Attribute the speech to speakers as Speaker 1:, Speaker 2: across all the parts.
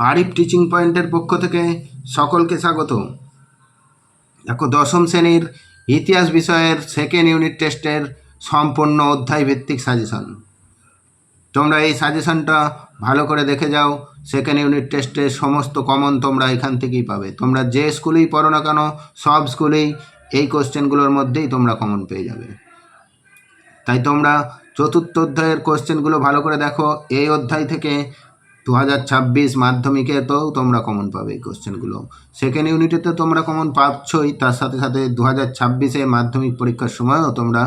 Speaker 1: Arif teaching পয়েন্টের পক্ষ থেকে সকলকে স্বাগত। দেখো, দশম শ্রেণীর ইতিহাস বিষয়ের সেকেন্ড ইউনিট টেস্টের সম্পূর্ণ অধ্যায় ভিত্তিক সাজেশন। তোমরা এই সাজেশনটা ভালো করে দেখে যাও। সেকেন্ড ইউনিট টেস্টের সমস্ত কমন তোমরা এখান থেকেই পাবে। তোমরা যে স্কুলেই পড়ো না কেন, সব স্কুলেই এই কোশ্চেনগুলোর মধ্যেই তোমরা কমন পেয়ে যাবে। তাই তোমরা চতুর্থ অধ্যায়ের কোশ্চেনগুলো ভালো করে দেখো। এই অধ্যায় থেকে 2026 মাধ্যমিকেতেও তোমরা কমন পাবে এই কোশ্চেনগুলো। সেকেন্ড ইউনিটেতে তোমরা কমন পাচ্ছই, তার সাথে সাথে 2026 মাধ্যমিক পরীক্ষার সময়ও তোমরা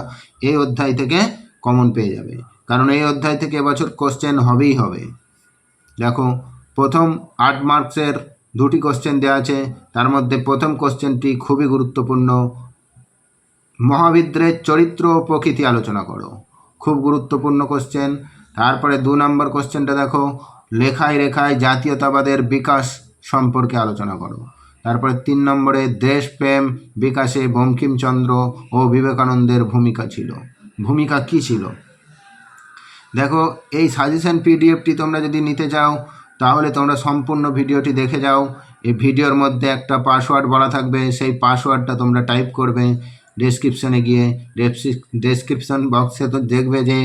Speaker 1: এই অধ্যায় থেকে কমন পেয়ে যাবে, কারণ এই অধ্যায় থেকে এবছর কোশ্চেন হবেই হবে। দেখো, প্রথম 8 মার্কসের দুটি কোশ্চেন দেওয়া আছে। তার মধ্যে প্রথম কোশ্চেনটি খুবই গুরুত্বপূর্ণ। মহাবিদ্রের চরিত্র ও প্রকৃতি আলোচনা করো, খুব গুরুত্বপূর্ণ কোশ্চেন। তারপরে 2 নম্বর কোশ্চেনটা দেখো, লেখায় রেখায় জাতীয়তাবাদের বিকাশ সম্পর্কে আলোচনা করো। তারপরে 3 নম্বরে দেশপ্রেম বিকাশে বঙ্কিমচন্দ্র ও বিবেকানন্দের ভূমিকা কী ছিল। দেখো, এই সাজেশন পিডিএফটি তোমরা যদি নিতে চাও তাহলে তোমরা সম্পূর্ণ ভিডিওটি দেখে যাও। এই ভিডিওর মধ্যে একটা পাসওয়ার্ড বলা থাকবে, সেই পাসওয়ার্ডটা তোমরা টাইপ করবে। ডেসক্রিপশনে গিয়ে ডেসক্রিপশন বক্সে তো দেখবে যে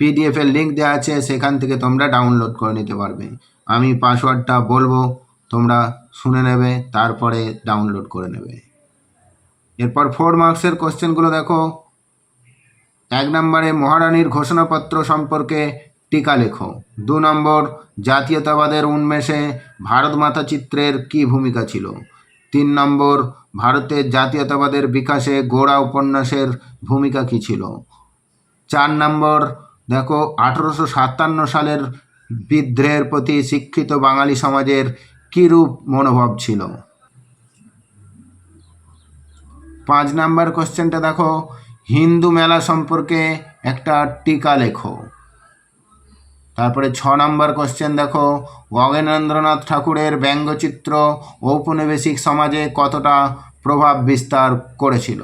Speaker 1: পিডিএফের লিঙ্ক দেওয়া আছে, সেখান থেকে তোমরা ডাউনলোড করে নিতে পারবে। আমি পাসওয়ার্ডটা বলবো, তোমরা শুনে নেবে, তারপরে ডাউনলোড করে নেবে। এরপর 4 মার্কসের কোশ্চেনগুলো দেখো। 1 নম্বরে মহারানীর ঘোষণাপত্র সম্পর্কে টিকা লেখো। 2 নম্বর জাতীয়তাবাদের উন্মেষে ভারতমাতা চিত্রের কী ভূমিকা ছিল। 3 নম্বর ভারতের জাতীয়তাবাদের বিকাশে গোড়া উপন্যাসের ভূমিকা কী ছিল। 4 নম্বর দেখো, 1857 সালের বিদ্রোহের প্রতি শিক্ষিত বাঙালি সমাজের কীরূপ মনোভাব ছিল। 5 নম্বর কোশ্চেনটা দেখো, হিন্দু মেলা সম্পর্কে একটা টিকা লেখো। তারপরে 6 নম্বর কোশ্চেন দেখো, গগনেন্দ্রনাথ ঠাকুরের ব্যঙ্গচিত্র ঔপনিবেশিক সমাজে কতটা প্রভাব বিস্তার করেছিল।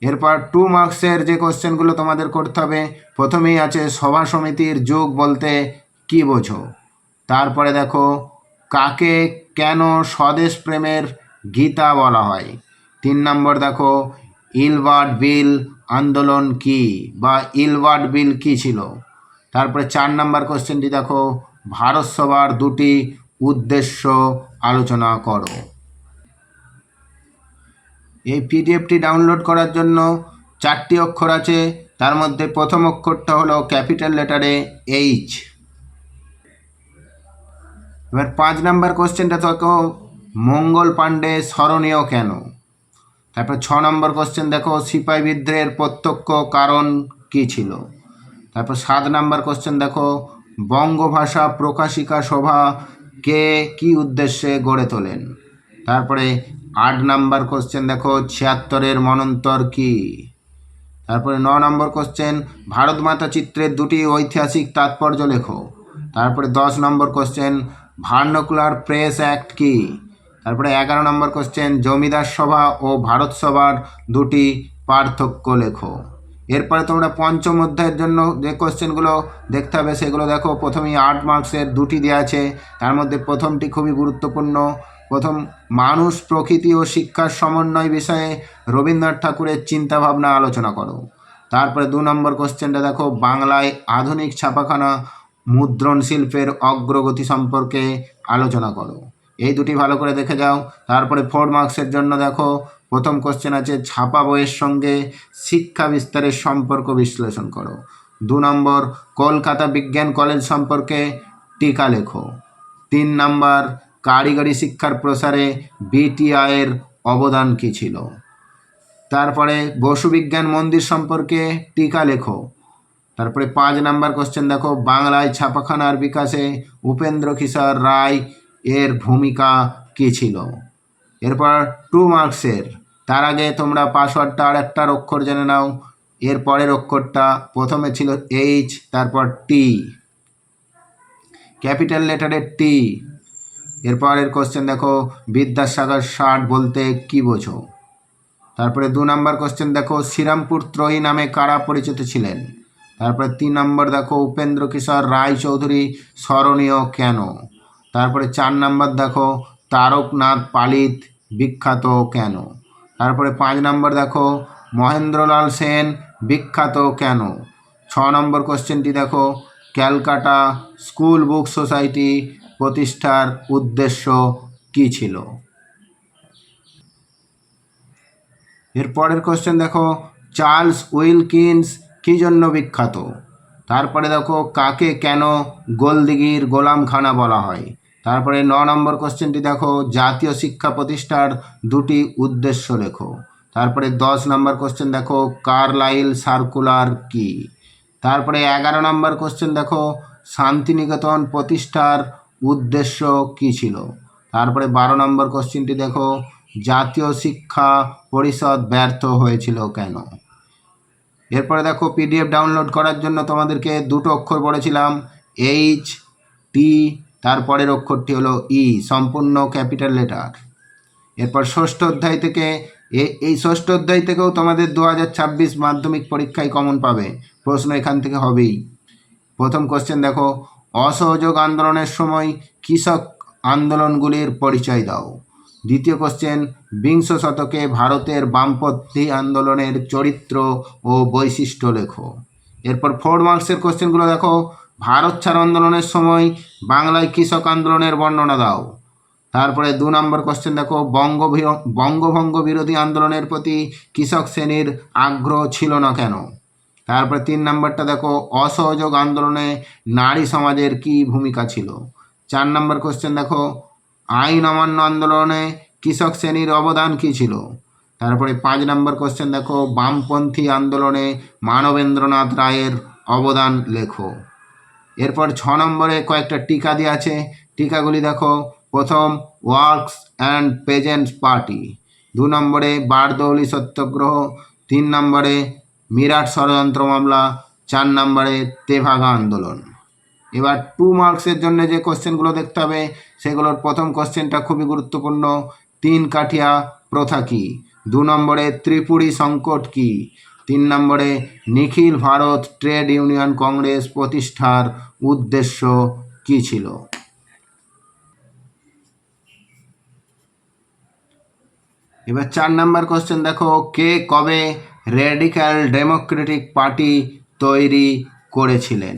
Speaker 1: এরপর 2 মার্কসের যে কোশ্চেনগুলো তোমাদের করতে হবে, প্রথমেই আছে সভা সমিতির যুগ বলতে কী বোঝো। তারপরে দেখো, কাকে কেন স্বদেশ প্রেমের গীতা বলা হয়। 3 নম্বর দেখো, ইলবার্ট বিল আন্দোলন কি বা ইলবার্ট বিল কী ছিল। তারপরে 4 নম্বর কোশ্চেনটি দেখো, ভারত সভার দুটি উদ্দেশ্য আলোচনা করো। এই পিডিএফটি ডাউনলোড করার জন্য 4টি অক্ষর আছে। তার মধ্যে প্রথম অক্ষরটা হলো ক্যাপিটাল লেটারে এইচ। এবার 5 নম্বর কোশ্চেনটা দেখো, মঙ্গল পাণ্ডে স্মরণীয় কেন। তারপর 6 নম্বর কোশ্চেন দেখো, সিপাহী বিদ্রোহের প্রত্যক্ষ কারণ কী ছিল। তারপর 7 নম্বর কোশ্চেন দেখো, বঙ্গভাষা প্রকাশিকা সভা কে কী উদ্দেশ্যে গড়ে তোলেন। তারপরে 8 নম্বর কোশ্চেন দেখো, 76-এর মনন্তর কী। তারপরে 9 নম্বর কোশ্চেন, ভারত মাতা চিত্রের দুটি ঐতিহাসিক তাৎপর্য লেখো। তারপরে 10 নম্বর কোশ্চেন, ভার্নাকুলার প্রেস অ্যাক্ট কী। তারপরে 11 নম্বর কোশ্চেন, জমিদার সভা ও ভারত সভার দুটি পার্থক্য লেখো। এরপরে তোমরা পঞ্চম অধ্যায়ের জন্য যে কোশ্চেনগুলো দেখতে হবে সেগুলো দেখো। প্রথমেই 8 মার্কসের দুটি দেওয়া আছে। তার মধ্যে প্রথমটি খুবই গুরুত্বপূর্ণ। প্রথম, মানুষ প্রকৃতি ও শিক্ষার সমন্বয় বিষয়ে রবীন্দ্রনাথ ঠাকুরের চিন্তাভাবনা আলোচনা করো। তারপরে 2 নম্বর কোশ্চেনটা দেখো, বাংলায় আধুনিক ছাপাখানা মুদ্রণ শিল্পের অগ্রগতি সম্পর্কে আলোচনা করো। এই দুটি ভালো করে দেখে যাও। তারপরে 4 মার্কসের জন্য দেখো, প্রথম কোশ্চেন আছে, ছাপা বইয়ের সঙ্গে শিক্ষা বিস্তারের সম্পর্ক বিশ্লেষণ করো। 2 নম্বর, কলকাতা বিজ্ঞান কলেজ সম্পর্কে টিকা লেখো। 3 নম্বর, কারিগরি শিক্ষার প্রসারে বিটিআইয়ের অবদান কী ছিল। তারপরে বসু বিজ্ঞান মন্দির সম্পর্কে টিকা লেখো। তারপরে 5 নম্বর কোশ্চেন দেখো, বাংলায় ছাপাখানার বিকাশে উপেন্দ্র কিশোর রায় এর ভূমিকা কী ছিল। এরপর 2 মার্কসের, তার আগে তোমরা পাসওয়ার্ডটা আর একটা অক্ষর জেনে নাও। এর পরের অক্ষরটা প্রথমে ছিল এইচ, তারপর টি, ক্যাপিটাল লেটারে টি। এরপরের কোশ্চেন দেখো, বিদ্যাসাগর ষাট বলতে কী বোঝো। তারপরে 2 নম্বর কোশ্চেন দেখো, শ্রীরামপুর ত্রয়ী নামে কারা পরিচিত ছিলেন। তারপরে 3 নম্বর দেখো, উপেন্দ্র কিশোর রায় চৌধুরী স্মরণীয় কেন। তারপরে 4 নাম্বার দেখো তারকনাথ পালিত বিখ্যাত কেন। তারপরে 5 নাম্বার দেখো মহেন্দ্রলাল সেন বিখ্যাত কেন। 6 নম্বর কোশ্চেনটি দেখো ক্যালকাটা স্কুল বুক সোসাইটি প্রতিষ্ঠার উদ্দেশ্য কী ছিল। এরপরের কোশ্চেন দেখো চার্লস উইলকিন্স কী জন্য বিখ্যাত। তারপরে দেখো কাকে কেন গোলদিঘির গোলামখানা বলা হয়। তারপরে 9 নম্বর কোশ্চেনটি দেখো জাতীয় শিক্ষা প্রতিষ্ঠার দুটি উদ্দেশ্য লেখো। তারপরে 10 নম্বর কোশ্চেন দেখো কার্লাইল সার্কুলার কি। তারপরে 11 নম্বর কোশ্চেন দেখো শান্তিনিকেতন প্রতিষ্ঠার উদ্দেশ্য কী ছিল। তারপরে 12 নম্বর কোশ্চেনটি দেখো জাতীয় শিক্ষা পরিষদ ব্যর্থ হয়েছিল কেন। এরপরে দেখো পিডিএফ ডাউনলোড করার জন্য তোমাদেরকে দুটো অক্ষর বলেছিলাম এইচ টি, তারপরের অক্ষরটি হলো ই, সম্পূর্ণ ক্যাপিটাল লেটার। এরপর ষষ্ঠ অধ্যায় থেকে এই ষষ্ঠ অধ্যায় থেকেও তোমাদের 2026 মাধ্যমিক পরীক্ষায় কমন পাবে, প্রশ্ন এখান থেকে হবেই। প্রথম কোশ্চেন দেখো অসহযোগ আন্দোলনের সময় কৃষক আন্দোলনগুলির পরিচয় দাও। দ্বিতীয় কোশ্চেন বিংশ শতকে ভারতের বামপন্থী আন্দোলনের চরিত্র ও বৈশিষ্ট্য লেখো। এরপর 4 মার্কসের কোশ্চেনগুলো দেখো ভারত ছাড় আন্দোলনের সময় বাংলায় কৃষক আন্দোলনের বর্ণনা দাও। তারপরে 2 নম্বর কোশ্চেন দেখো বঙ্গভঙ্গ বিরোধী আন্দোলনের প্রতি কৃষক শ্রেণীর আগ্রহ ছিল না কেন। তারপরে 3 নম্বরটা দেখো অসহযোগ আন্দোলনে নারী সমাজের কী ভূমিকা ছিল। 4 নম্বর কোশ্চেন দেখো আইন অমান্য আন্দোলনে কৃষক শ্রেণীর অবদান কী ছিল। তারপরে 5 নম্বর কোশ্চেন দেখো বামপন্থী আন্দোলনে মানবেন্দ্রনাথ রায়ের অবদান লেখো। এরপর 6 নম্বরে কয়েকটা টিকা দেওয়া আছে, টিকাগুলি দেখো প্রথম ওয়ার্কস অ্যান্ড পেজেন্টস পার্টি, 2 নম্বরে বারদৌলি সত্যাগ্রহ, 3 নম্বরে মিরাট ষড়যন্ত্র মামলা, 4 নম্বরে তেভাগা আন্দোলন। এবার 2 মার্কসের জন্য যে কোশ্চেনগুলো দেখতে হবে সেগুলোর প্রথম কোশ্চেনটা খুবই গুরুত্বপূর্ণ, 3 কাঠিয়া প্রথা কী। 2 নম্বরে ত্রিপুরী সংকট কী। 3 নম্বরে নিখিল ভারত ট্রেড ইউনিয়ন কংগ্রেস প্রতিষ্ঠার উদ্দেশ্য কী ছিল। এবার 4 নম্বর কোশ্চেন দেখো কে কবে র্যাডিক্যাল ডেমোক্রেটিক পার্টি তৈরি করেছিলেন।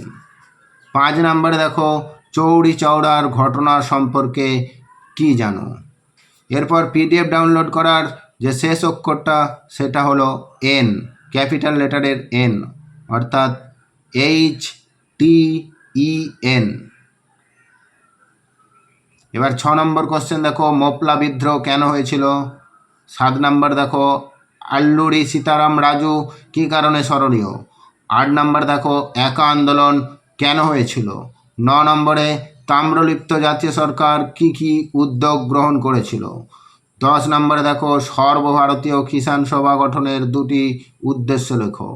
Speaker 1: 5 নম্বরে দেখো চৌরি চৌরার ঘটনা সম্পর্কে কি জানো। এরপর পিডিএফ ডাউনলোড করার যে শেষ অক্ষরটা সেটা হলো এন, ক্যাপিটাল লেটারের এন, অর্থাৎ HTEN। এবার 6 নম্বর কোশ্চেন দেখো মোপলা বিদ্রোহ কেন হয়েছিল। 7 নম্বর দেখো আল্লুরি সীতারাম রাজু কী কারণে স্মরণীয়। 8 নম্বর দেখো একা আন্দোলন কেন হয়েছিল। 9 নম্বরে তাম্রলিপ্ত জাতীয় সরকার কি কি উদ্যোগ গ্রহণ করেছিল। 10 নম্বরে দেখো সর্বভারতীয় কিষাণ সভা গঠনের দুটি উদ্দেশ্য লেখো।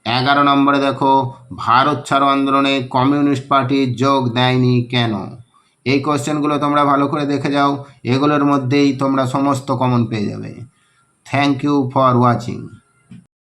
Speaker 1: 11 নম্বরে দেখো ভারত ছাড়ো আন্দোলনে কমিউনিস্ট পার্টি যোগ দেয়নি কেন। এই কোশ্চেনগুলো তোমরা ভালো করে দেখে যাও, এগুলোর মধ্যেই তোমরা সমস্ত কমন পেয়ে যাবে। Thank you for watching.